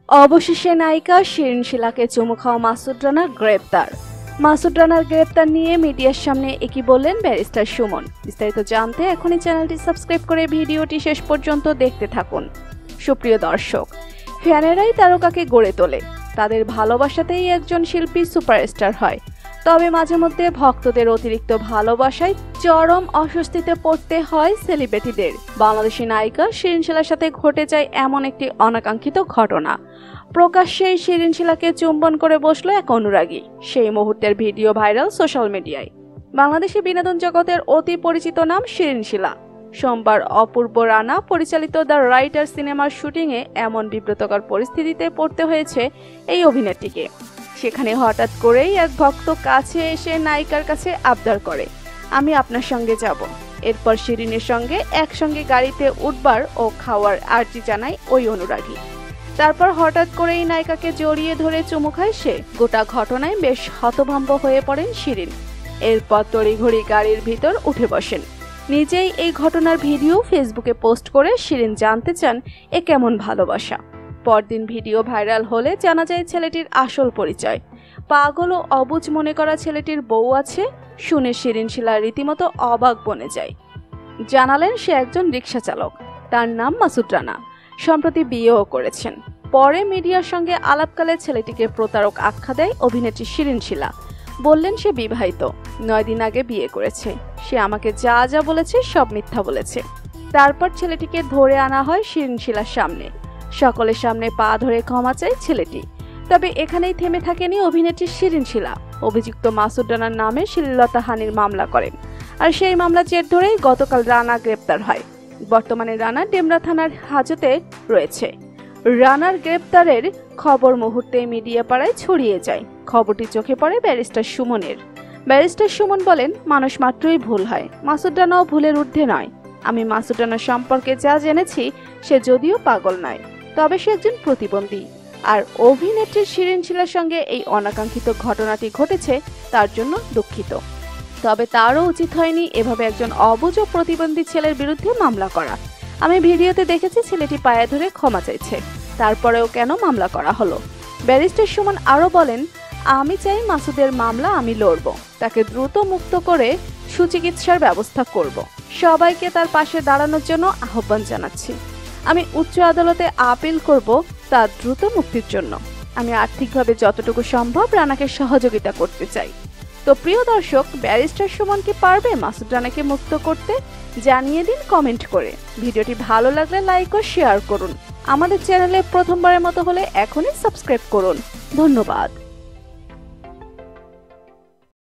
অবশেষে নায়িকা শিরিন শিলাকে চুমু খাওয়া মাসুদ রানা গ্রেপ্তার। মাসুদ রানার গ্রেপ্তার নিয়ে মিডিয়ার সামনে একই বললেন ব্যারিস্টার সুমন। বিস্তারিত জানতে এখনই চ্যানেলটি সাবস্ক্রাইব করে ভিডিওটি শেষ পর্যন্ত দেখতে থাকুন। সুপ্রিয় দর্শক, ফ্যানেরাই তারকাকে গড়ে তোলে, তাদের ভালোবাসাতেই একজন শিল্পী সুপারস্টার হয়। তবে মাঝে মধ্যে ভক্তদের অতিরিক্ত ভালোবাসায় চরম অস্বস্তিতে পড়তে হয় সেলিব্রিটিদের। বাংলাদেশি নায়িকা শিরিন শিলার সাথে ঘটে যায় এমন একটি অনাকাঙ্ক্ষিত ঘটনা। প্রকাশ্যেই শিরিন শিলাকে চুম্বন করে বসলো এক অনুরাগী। সেই মুহূর্তের ভিডিও ভাইরাল সোশ্যাল মিডিয়ায়। বাংলাদেশি বিনোদন জগতের অতি পরিচিত নাম শিরিন শিলা। সোমবার অপূর্ব রানা পরিচালিত দ্য রাইটার সিনেমার শুটিংয়ে এমন বিব্রতকর পরিস্থিতিতে পড়তে হয়েছে এই অভিনেত্রীকে। সেখানে হঠাৎ করেই এক ভক্ত কাছে এসে নায়িকার কাছে আবদার করে, আমি আপনার সঙ্গে যাব। এরপর শিরিনের সঙ্গে একসঙ্গে গাড়িতে উঠবার ও খাওয়ার আর্জি জানায় ওই অনুরাগী। তারপর হঠাৎ করেই নায়িকাকে জড়িয়ে ধরে চুমু খায় সে। গোটা ঘটনায় বেশ হতভম্ব হয়ে পড়েন শিরিন। এরপর তড়িঘড়ি গাড়ির ভিতর উঠে বসেন। নিজেই এই ঘটনার ভিডিও ফেসবুকে পোস্ট করে শিরিন জানতে চান এ কেমন ভালোবাসা। পরদিন ভিডিও ভাইরাল হলে জানা যায় ছেলেটির আসল পরিচয়। পাগল ও অবুঝ মনে করা ছেলেটির বউ আছে শুনে শিরিন শিলা রীতিমতো অবাক বনে যায়। জানালেন সে একজন রিকশা চালক, তার নাম মাসুদ রানা, সম্প্রতি বিয়েও করেছেন। পরে মিডিয়ার সঙ্গে আলাপকালে ছেলেটিকে প্রতারক আখ্যা দেয় অভিনেত্রী শিরিন শিলা। বললেন সে বিবাহিত, 9 দিন আগে বিয়ে করেছে। সে আমাকে যা যা বলেছে সব মিথ্যা বলেছে। তারপর ছেলেটিকে ধরে আনা হয় শিরিন শিলার সামনে। সকলের সামনে পা ধরে ক্ষমা চায় ছেলেটি। তবে এখানেই থেমে থাকেনি অভিনেত্রী শিরিন শিলা। অভিযুক্ত মাসুদ রানার নামে শ্লীলতাহানির মামলা করেন, আর সেই মামলার জের ধরেই গতকাল রানা গ্রেপ্তার হয়। বর্তমানে রানা ডেমরা থানার হাজতে রয়েছে। রানার গ্রেপ্তারের খবর মুহূর্তে মিডিয়া পাড়ায় ছড়িয়ে যায়। খবরটি চোখে পড়ে ব্যারিস্টার সুমনের। ব্যারিস্টার সুমন বলেন, মানুষ মাত্রই ভুল হয়, মাসুদ রানাও ভুলের ঊর্ধ্বে নয়। আমি মাসুদ রানার সম্পর্কে যা জেনেছি, সে যদিও পাগল নয়, তবে সে একজন প্রতিবন্ধী। আর অভিনেত্রী শিরিন শিলার সঙ্গে এই অনাকাঙ্ক্ষিত ঘটনাটি ঘটেছে, তার জন্য দুঃখিত। তবে তারও উচিত হয়নি এভাবে একজন অবুঝ ও প্রতিবন্ধী ছেলের বিরুদ্ধে মামলা করা। আমি ভিডিওতে দেখেছি ছেলেটি পায়ে ধরে ক্ষমা চাইছে, তারপরেও কেন মামলা করা হলো। ব্যারিস্টার সুমন আরও বলেন, আমি চাই মাসুদের মামলা আমি লড়ব, তাকে দ্রুত মুক্ত করে সুচিকিৎসার ব্যবস্থা করব। সবাইকে তার পাশে দাঁড়ানোর জন্য আহ্বান জানাচ্ছি। আমি উচ্চ আদালতে আপিল করব তার দ্রুত মুক্তির জন্য। আমি আর্থিকভাবে যতটুকু সম্ভব রানাকে সহযোগিতা করতে চাই। তো প্রিয় দর্শক, ব্যারিস্টার সুমন কি পারবে মাসুদ রানাকে মুক্ত করতে? জানিয়ে দিন কমেন্ট করে। ভিডিওটি ভালো লাগলে লাইক ও শেয়ার করুন। আমাদের চ্যানেলে প্রথমবারের মতো হলে এখনই সাবস্ক্রাইব করুন। ধন্যবাদ।